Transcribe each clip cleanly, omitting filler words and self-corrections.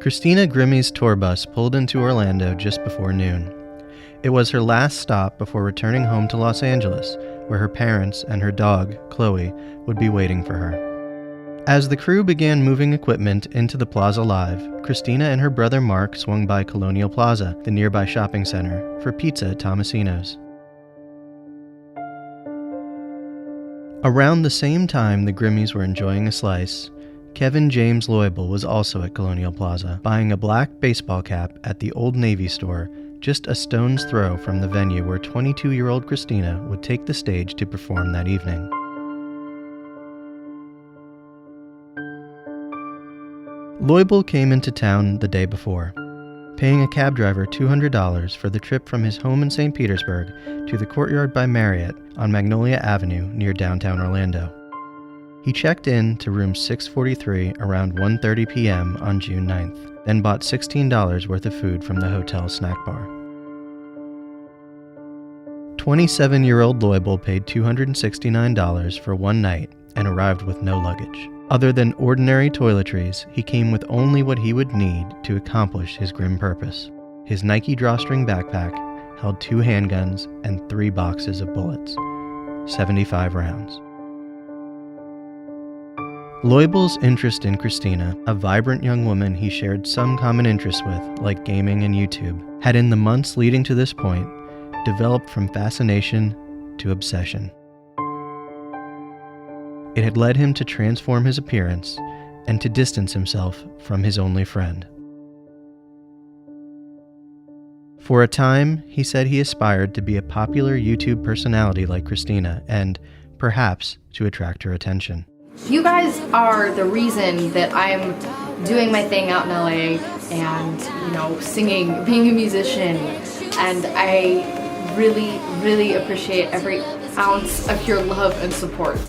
Christina Grimmie's tour bus pulled into Orlando just before noon. It was her last stop before returning home to Los Angeles, where her parents and her dog, Chloe, would be waiting for her. As the crew began moving equipment into the Plaza Live, Christina and her brother Mark swung by Colonial Plaza, the nearby shopping center, for pizza at Tomasino's. Around the same time the Grimmies were enjoying a slice, Kevin James Loibl was also at Colonial Plaza, buying a black baseball cap at the Old Navy store, just a stone's throw from the venue where 22-year-old Christina would take the stage to perform that evening. Loibl came into town the day before, paying a cab driver $200 for the trip from his home in St. Petersburg to the Courtyard by Marriott on Magnolia Avenue near downtown Orlando. He checked in to room 643 around 1:30 p.m. on June 9th, then bought $16 worth of food from the hotel snack bar. 27-year-old Loibl paid $269 for one night and arrived with no luggage. Other than ordinary toiletries, he came with only what he would need to accomplish his grim purpose. His Nike drawstring backpack held 2 handguns and 3 boxes of bullets, 75 rounds. Loibl's interest in Christina, a vibrant young woman he shared some common interests with, like gaming and YouTube, had in the months leading to this point developed from fascination to obsession. It had led him to transform his appearance and to distance himself from his only friend. For a time, he said he aspired to be a popular YouTube personality like Christina and, perhaps, to attract her attention. You guys are the reason that I'm doing my thing out in LA and, singing, being a musician, and I really, really appreciate every ounce of your love and support.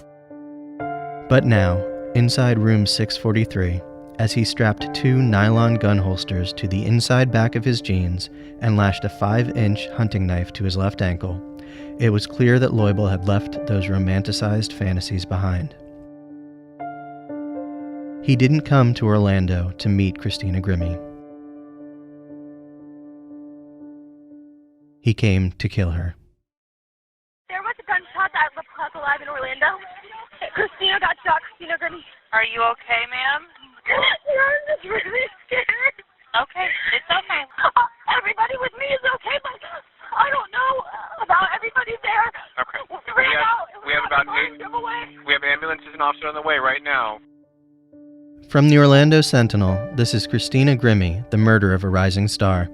But now, inside room 643, as he strapped 2 nylon gun holsters to the inside back of his jeans and lashed a 5-inch hunting knife to his left ankle, it was clear that Loibl had left those romanticized fantasies behind. He didn't come to Orlando to meet Christina Grimmie. He came to kill her. There was a gunshot at the Plaza Live in Orlando. Christina got shot, Christina Grimmie. Are you okay, ma'am? Yeah, I'm just really scared. Okay, it's okay. Everybody with me is okay, but I don't know about everybody there. Okay. We have ambulances and officers on the way right now. From the Orlando Sentinel, this is Christina Grimmie, the murder of a rising star.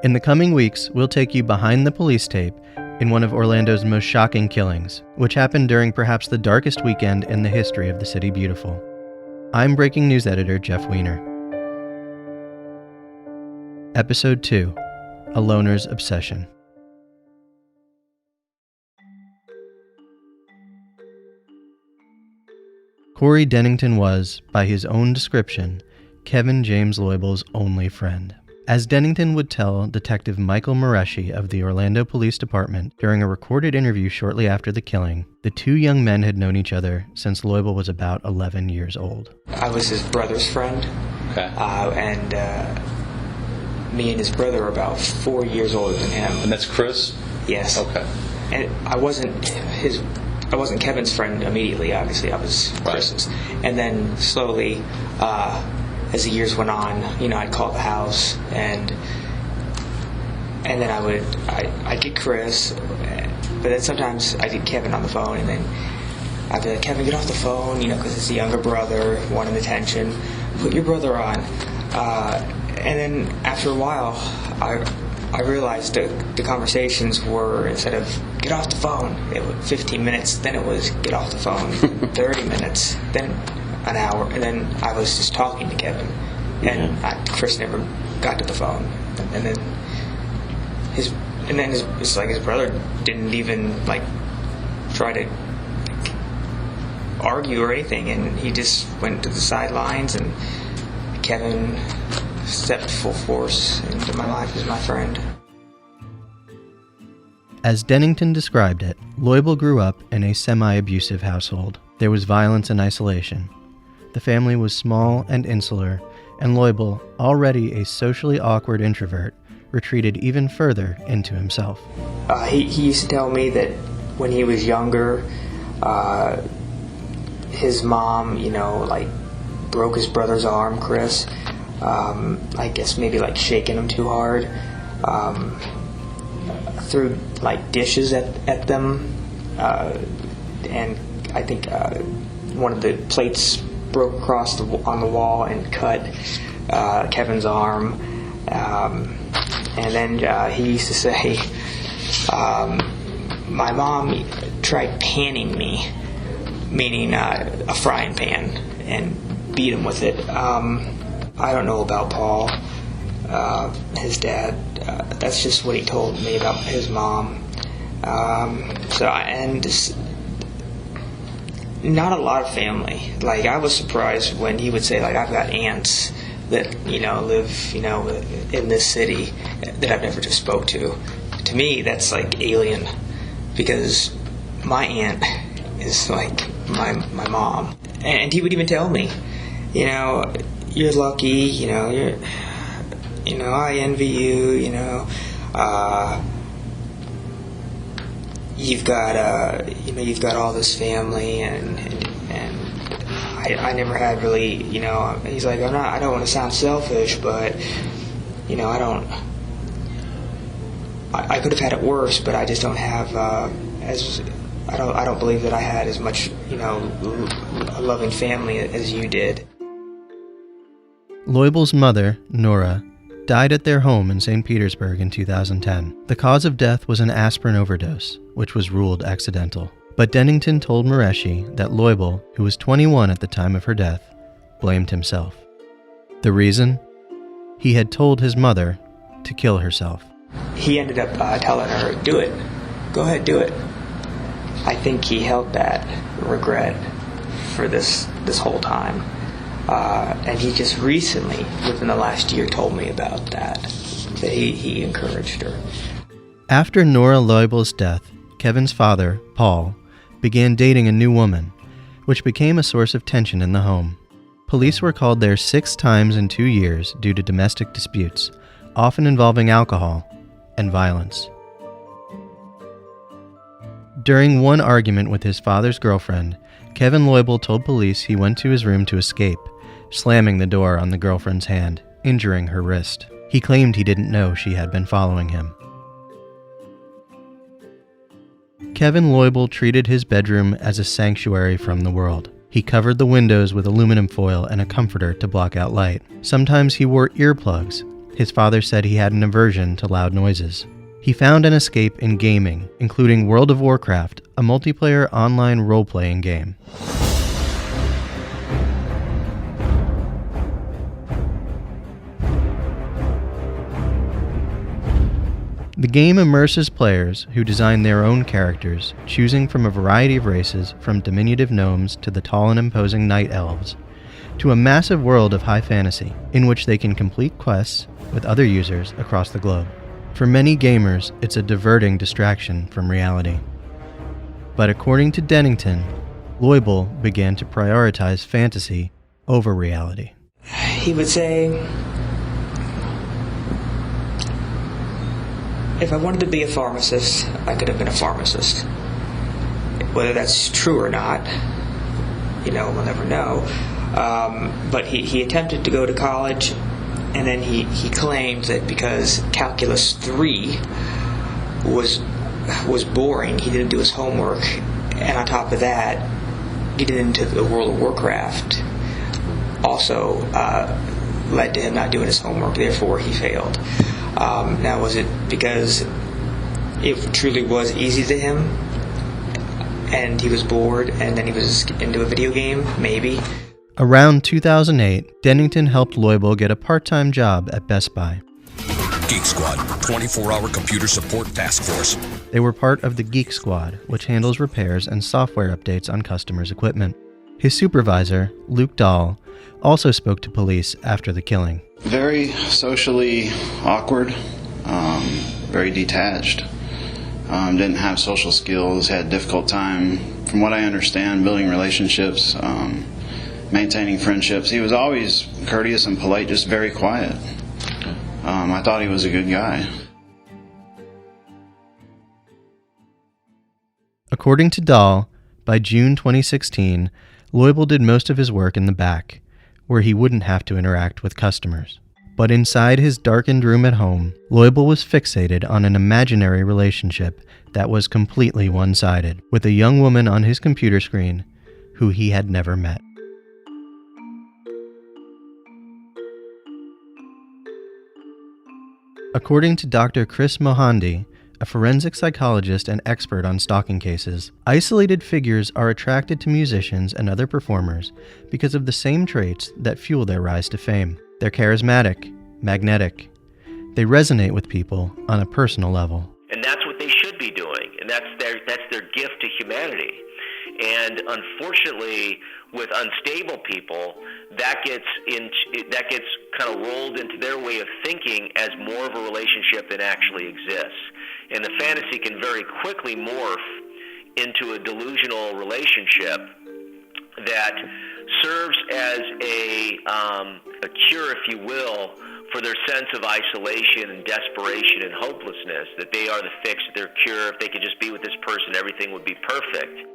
In the coming weeks, we'll take you behind the police tape in one of Orlando's most shocking killings, which happened during perhaps the darkest weekend in the history of the City Beautiful. I'm Breaking News Editor Jeff Weiner. Episode 2, A Loner's Obsession. Corey Dennington was, by his own description, Kevin James Loibl's only friend. As Dennington would tell Detective Michael Mareschi of the Orlando Police Department during a recorded interview shortly after the killing, the 2 young men had known each other since Loibl was about 11 years old. I was his brother's friend, and me and his brother are about 4 years older than him. And that's Chris? Yes. Okay. And I wasn't Kevin's friend immediately, obviously. I was Chris's. And then slowly, as the years went on, I'd call the house, and then I'd get Chris, but then sometimes I'd get Kevin on the phone, and then I'd be like, Kevin, get off the phone, because it's the younger brother, wanting attention. Put your brother on. And then after a while, I realized that the conversations were, instead of get off the phone, it was 15 minutes, then it was get off the phone, 30 minutes, then an hour, and then I was just talking to Kevin, and Chris never got to the phone, and then his brother didn't even try to argue or anything, and he just went to the sidelines, and Kevin stepped full force into my life as my friend. As Dennington described it, Loibl grew up in a semi-abusive household. There was violence and isolation. The family was small and insular, and Leubel, already a socially awkward introvert, retreated even further into himself. He used to tell me that when he was younger, his mom, broke his brother's arm, Chris. I guess maybe shaking him too hard. Threw dishes at them, and I think one of the plates broke across on the wall and cut Kevin's arm. And then he used to say, my mom tried panning me, meaning a frying pan, and beat him with it. I don't know about Paul, his dad. That's just what he told me about his mom. Not a lot of family. I was surprised when he would say, I've got aunts that, live, in this city that I've never just spoke to. To me, that's alien, because my aunt is my mom. And he would even tell me, you're lucky, I envy you, you've got all this family, and I never had really, he's like, I don't want to sound selfish, but, I could have had it worse, but I just don't have, I don't believe that I had as much, a loving family as you did. Leubel's mother, Nora, died at their home in St. Petersburg in 2010. The cause of death was an aspirin overdose, which was ruled accidental. But Dennington told Mareshi that Leubel, who was 21 at the time of her death, blamed himself. The reason? He had told his mother to kill herself. He ended up telling her, do it. Go ahead, do it. I think he held that regret for this whole time. And he just recently, within the last year, told me about that he encouraged her. After Nora Leubel's death, Kevin's father, Paul, began dating a new woman, which became a source of tension in the home. Police were called there 6 times in 2 years due to domestic disputes, often involving alcohol and violence. During one argument with his father's girlfriend, Kevin Leubel told police he went to his room to escape, slamming the door on the girlfriend's hand, injuring her wrist. He claimed he didn't know she had been following him. Kevin Leubel treated his bedroom as a sanctuary from the world. He covered the windows with aluminum foil and a comforter to block out light. Sometimes he wore earplugs. His father said he had an aversion to loud noises. He found an escape in gaming, including World of Warcraft, a multiplayer online role-playing game. The game immerses players who design their own characters, choosing from a variety of races, from diminutive gnomes to the tall and imposing night elves, to a massive world of high fantasy, in which they can complete quests with other users across the globe. For many gamers, it's a diverting distraction from reality. But according to Dennington, Leubel began to prioritize fantasy over reality. He would say, if I wanted to be a pharmacist, I could have been a pharmacist. Whether that's true or not, we'll never know. But he attempted to go to college, and then he claimed that because Calculus 3 was boring, he didn't do his homework, and on top of that, getting into the World of Warcraft also led to him not doing his homework, therefore he failed. Now, was it because it truly was easy to him and he was bored and then he was into a video game? Maybe. Around 2008, Dennington helped Leubel get a part-time job at Best Buy. Geek Squad, 24-hour computer support task force. They were part of the Geek Squad, which handles repairs and software updates on customers' equipment. His supervisor, Luke Dahl, also spoke to police after the killing. Very socially awkward, very detached, didn't have social skills, had a difficult time, from what I understand, building relationships, maintaining friendships. He was always courteous and polite, just very quiet. I thought he was a good guy. According to Dahl, by June 2016, Leubel did most of his work in the back, where he wouldn't have to interact with customers. But inside his darkened room at home, Leubel was fixated on an imaginary relationship that was completely one-sided, with a young woman on his computer screen who he had never met. According to Dr. Chris Mohandi, a forensic psychologist and expert on stalking cases, isolated figures are attracted to musicians and other performers because of the same traits that fuel their rise to fame. They're charismatic, magnetic. They resonate with people on a personal level. And that's what they should be doing, and that's their gift to humanity. And unfortunately, with unstable people, that gets kind of rolled into their way of thinking as more of a relationship than actually exists. And the fantasy can very quickly morph into a delusional relationship that serves as a cure, if you will, for their sense of isolation and desperation and hopelessness, that they are the fix, their cure. If they could just be with this person, everything would be perfect.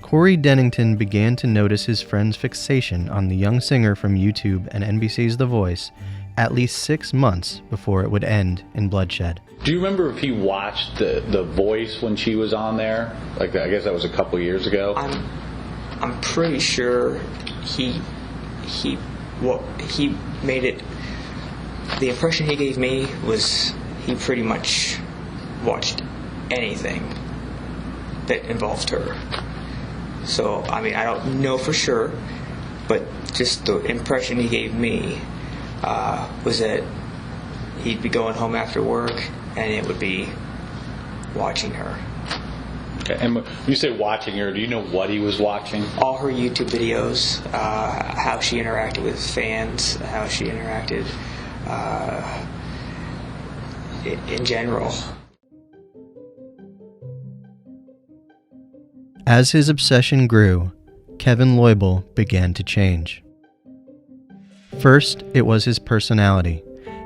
Corey Dennington began to notice his friend's fixation on the young singer from YouTube and NBC's The Voice at least 6 months before it would end in bloodshed. Do you remember if he watched the Voice when she was on there? Like, I guess that was a couple years ago. I'm pretty sure he made it. The impression he gave me was he pretty much watched anything that involved her. So, I mean, I don't know for sure, but just the impression he gave me was that he'd be going home after work and it would be watching her. Okay. And when you say watching her, do you know what he was watching? All her YouTube videos, how she interacted with fans, how she interacted in general. As his obsession grew, Kevin Leubel began to change. First, it was his personality,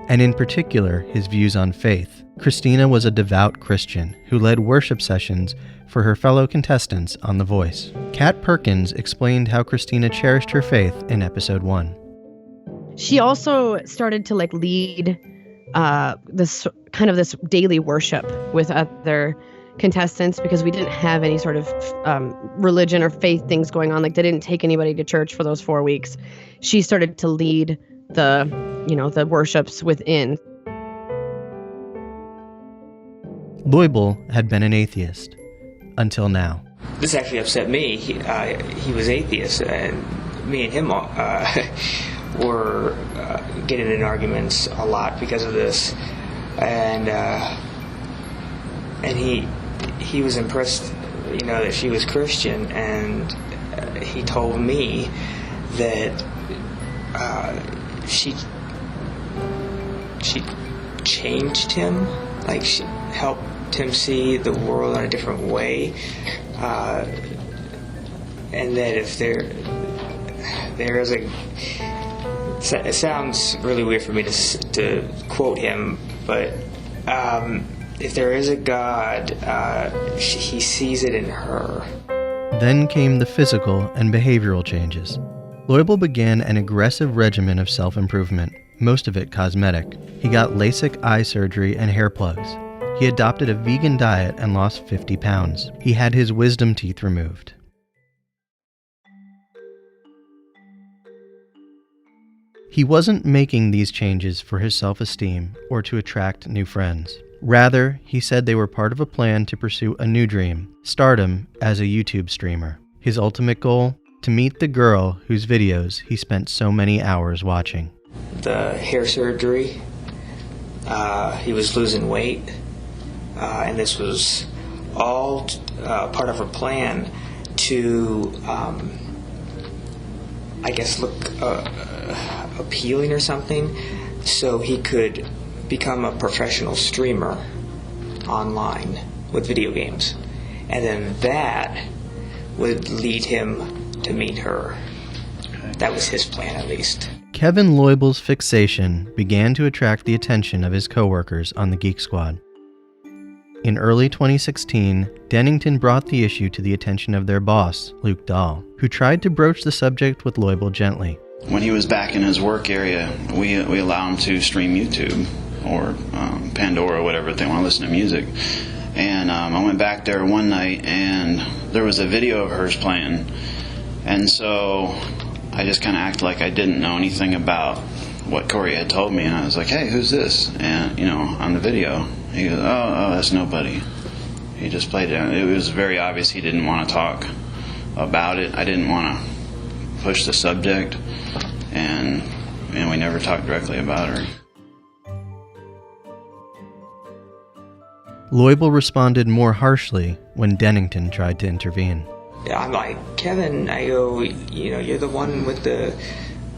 and in particular, his views on faith. Christina was a devout Christian who led worship sessions for her fellow contestants on The Voice. Kat Perkins explained how Christina cherished her faith in episode 1. She also started to lead this daily worship with other contestants, because we didn't have any sort of religion or faith things going on. They didn't take anybody to church for those 4 weeks. She started to lead the worships within. Leubel had been an atheist until now. This actually upset me. He was atheist, and me and him were getting in arguments a lot because of this. And he was impressed, that she was Christian, and he told me that she changed him, like she helped him see the world in a different way, and that if there is it sounds really weird for me to quote him, but if there is a God, he sees it in her. Then came the physical and behavioral changes. Leubel began an aggressive regimen of self-improvement, most of it cosmetic. He got LASIK eye surgery and hair plugs. He adopted a vegan diet and lost 50 pounds. He had his wisdom teeth removed. He wasn't making these changes for his self-esteem or to attract new friends. Rather, he said they were part of a plan to pursue a new dream, stardom as a YouTube streamer. His ultimate goal? To meet the girl whose videos he spent so many hours watching. The hair surgery, he was losing weight, and this was all part of a plan to, look appealing or something, so he could become a professional streamer online with video games. And then that would lead him to meet her. That was his plan, at least. Kevin Loibel's fixation began to attract the attention of his coworkers on the Geek Squad. In early 2016, Dennington brought the issue to the attention of their boss, Luke Dahl, who tried to broach the subject with Loibel gently. When he was back in his work area, we allow him to stream YouTube or Pandora, whatever, if they want to listen to music. And I went back there one night, and there was a video of hers playing. And so I just kind of acted like I didn't know anything about what Corey had told me. And I was like, hey, who's this? And, on the video. He goes, oh, that's nobody. He just played it. It was very obvious he didn't want to talk about it. I didn't want to push the subject. And we never talked directly about her. Loibel responded more harshly when Dennington tried to intervene. I'm like, Kevin, I go, you're the one with the,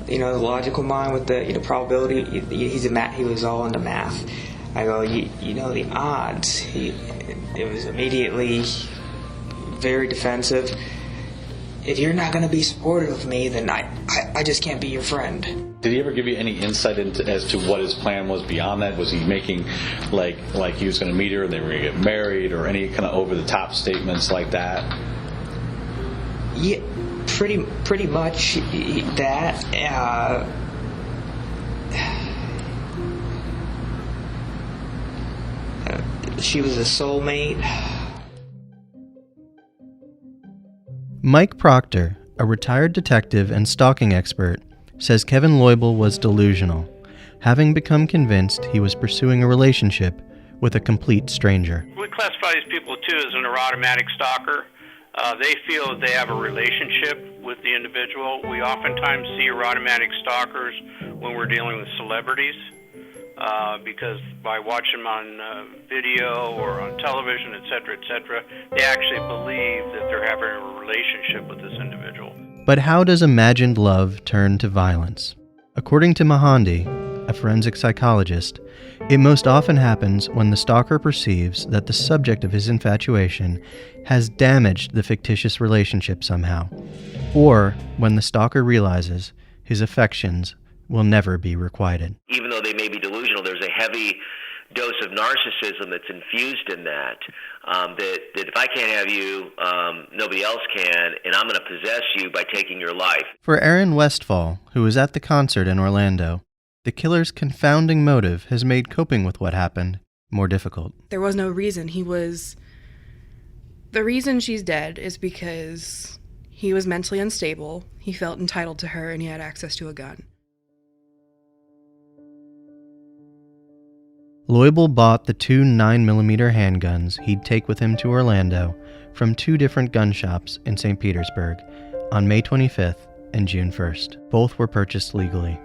the logical mind with the, probability. He was all into math. I go, the odds. It was immediately very defensive. If you're not going to be supportive of me, then I just can't be your friend. Did he ever give you any insight as to what his plan was beyond that? Was he making like he was going to meet her and they were going to get married, or any kind of over-the-top statements like that? Yeah, pretty much that. She was a soulmate. Mike Proctor, a retired detective and stalking expert, says Kevin Loibel was delusional, having become convinced he was pursuing a relationship with a complete stranger. We classify these people, too, as an erotic stalker. They feel that they have a relationship with the individual. We oftentimes see erotic stalkers when we're dealing with celebrities, because by watching them on video or on television, et cetera, they actually believe that they're having a relationship with this individual. But how does imagined love turn to violence? According to Mahandi, a forensic psychologist, it most often happens when the stalker perceives that the subject of his infatuation has damaged the fictitious relationship somehow, or when the stalker realizes his affections will never be requited. Even though they may be delusional, there's a heavy dose of narcissism that's infused in that, that if I can't have you, nobody else can, and I'm going to possess you by taking your life. For Aaron Westfall, who was at the concert in Orlando, the killer's confounding motive has made coping with what happened more difficult. There was no reason. The reason she's dead is because he was mentally unstable, he felt entitled to her, and he had access to a gun. Loibel bought the two 9mm handguns he'd take with him to Orlando from two different gun shops in St. Petersburg on May 25th and June 1st. Both were purchased legally.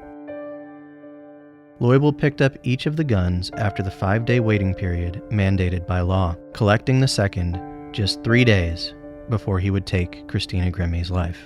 Loibel picked up each of the guns after the 5-day waiting period mandated by law, collecting the second just 3 days before he would take Christina Grimmie's life.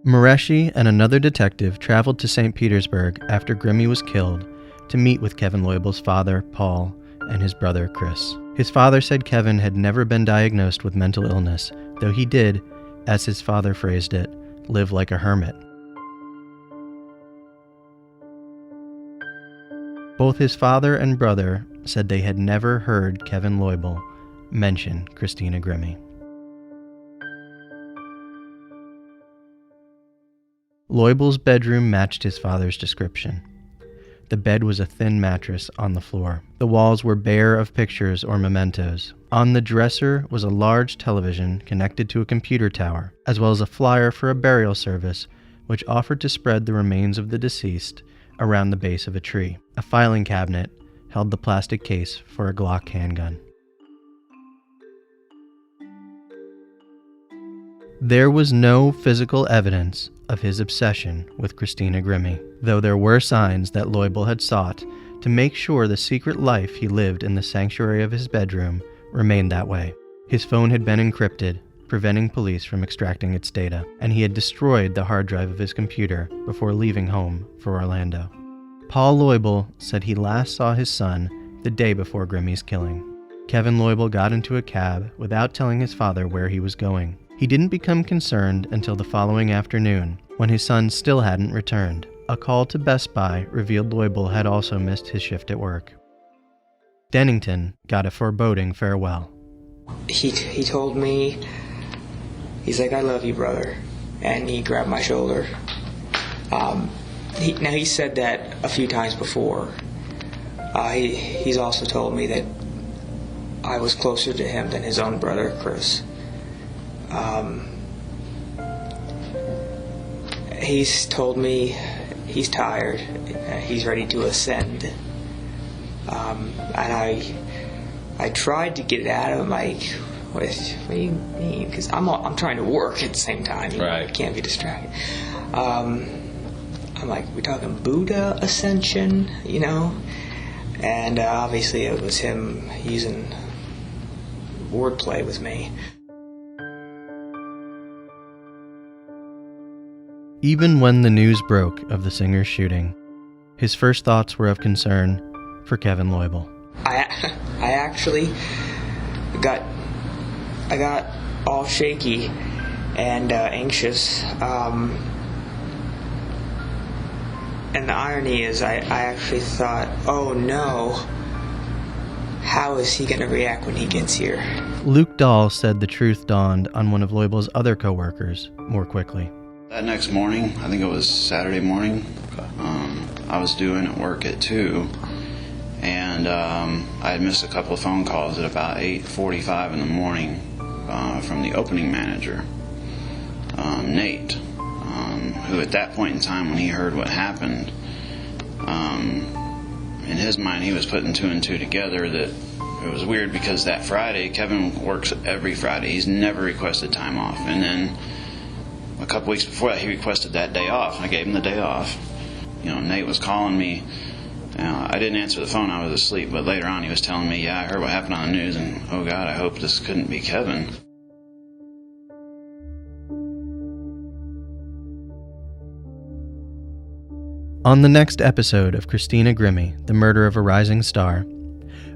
Mareshi and another detective traveled to St. Petersburg after Grimmie was killed to meet with Kevin Loibel's father, Paul, and his brother, Chris. His father said Kevin had never been diagnosed with mental illness, though he did, as his father phrased it, live like a hermit. Both his father and brother said they had never heard Kevin Loibel mention Christina Grimmie. Loibel's bedroom matched his father's description. The bed was a thin mattress on the floor. The walls were bare of pictures or mementos. On the dresser was a large television connected to a computer tower, as well as a flyer for a burial service which offered to spread the remains of the deceased around the base of a tree. A filing cabinet held the plastic case for a Glock handgun. There was no physical evidence of his obsession with Christina Grimmie, though there were signs that Loibel had sought to make sure the secret life he lived in the sanctuary of his bedroom remained that way. His phone had been encrypted, preventing police from extracting its data, and he had destroyed the hard drive of his computer before leaving home for Orlando. Paul Leubel said he last saw his son the day before Grimmie's killing. Kevin Leubel got into a cab without telling his father where he was going. He didn't become concerned until the following afternoon, when his son still hadn't returned. A call to Best Buy revealed Leubel had also missed his shift at work. Dennington got a foreboding farewell. He told me, he's like, "I love you, brother," and he grabbed my shoulder. He said that a few times before. He's also told me that I was closer to him than his own brother, Chris. He's told me he's tired, he's ready to ascend. And I tried to get it out of him, like, what do you mean? Because I'm trying to work at the same time. I can't be distracted. I'm like, we talking Buddha ascension, And obviously it was him using wordplay with me. Even when the news broke of the singer's shooting, his first thoughts were of concern for Kevin Leubel. I actually got all shaky and anxious. And the irony is, I actually thought, oh no, how is he going to react when he gets here? Luke Dahl said the truth dawned on one of Leubel's other co-workers more quickly. That next morning, I think it was Saturday morning, I was due in at work at 2, and I had missed a couple of phone calls at about 8:45 in the morning from the opening manager, Nate, who at that point in time, when he heard what happened, in his mind he was putting 2 and 2 together. That it was weird because that Friday, Kevin works every Friday. He's never requested time off, and then a couple weeks before that, he requested that day off. I gave him the day off. Nate was calling me. I didn't answer the phone. I was asleep. But later on, he was telling me, "Yeah, I heard what happened on the news, and oh God, I hope this couldn't be Kevin." On the next episode of Christina Grimmie, The Murder of a Rising Star,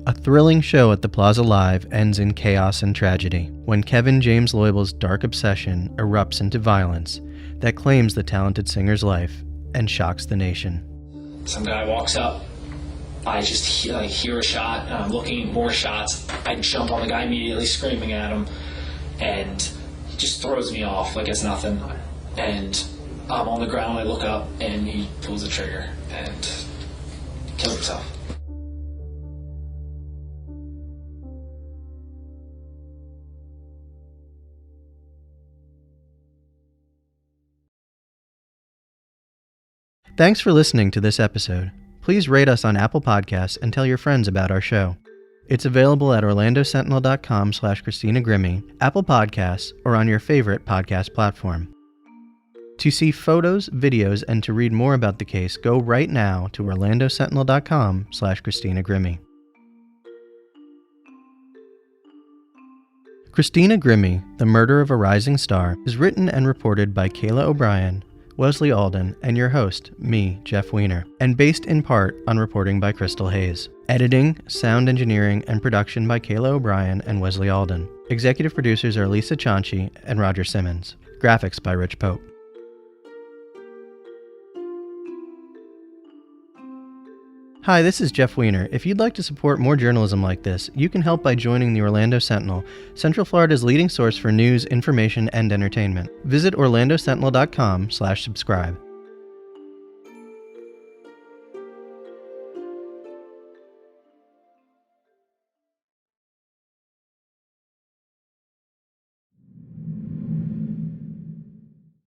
a thrilling show at the Plaza Live ends in chaos and tragedy when Kevin James Leubel's dark obsession erupts into violence that claims the talented singer's life and shocks the nation. Some guy walks up, I just hear a shot, and I'm looking, more shots. I jump on the guy immediately, screaming at him, and he just throws me off like it's nothing. And I'm on the ground, I look up, and he pulls the trigger and kills himself. Thanks for listening to this episode. Please rate us on Apple Podcasts and tell your friends about our show. It's available at orlandosentinel.com/Christina Grimmie, Apple Podcasts, or on your favorite podcast platform. To see photos, videos, and to read more about the case, go right now to orlandosentinel.com/Christina Grimmie. Christina Grimmie, The Murder of a Rising Star, is written and reported by Kayla O'Brien, Wesley Alden, and your host, me, Jeff Weiner, and based in part on reporting by Crystal Hayes. Editing, sound engineering, and production by Kayla O'Brien and Wesley Alden. Executive producers are Lisa Cianci and Roger Simmons. Graphics by Rich Pope. Hi, this is Jeff Weiner. If you'd like to support more journalism like this, you can help by joining the Orlando Sentinel, Central Florida's leading source for news, information, and entertainment. Visit orlandosentinel.com/subscribe.